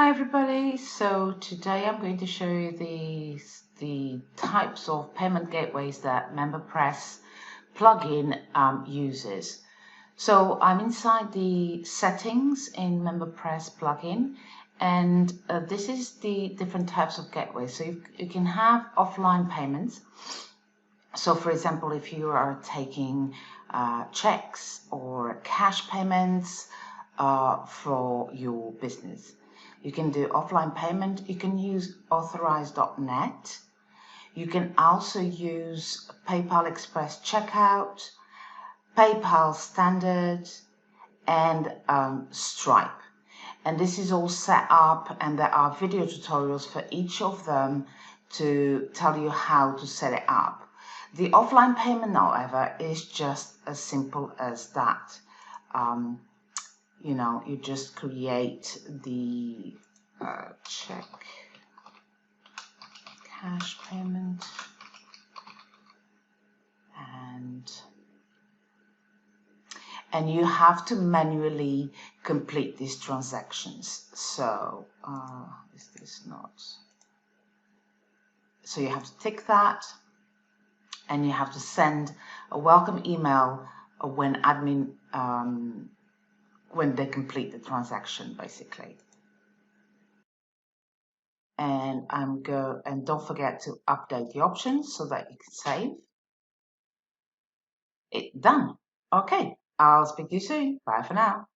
Hi everybody, so today I'm going to show you the types of payment gateways that MemberPress plugin uses. So I'm inside the settings in MemberPress plugin, and this is the different types of gateways. So you can have offline payments. So for example, if you are taking checks or cash payments for your business, you can do offline payment. You can use authorize.net. You can also use PayPal Express Checkout, PayPal Standard, and Stripe. And this is all set up, and there are video tutorials for each of them to tell you how to set it up. The offline payment, however, is just as simple as that. You just create the check, cash payment, and you have to manually complete these transactions. So is this not? So you have to tick that, and you have to send a welcome email when admin when they complete the transaction, basically. And don't forget to update the options so that you can save it. Done. Okay, I'll speak to you soon. Bye for now.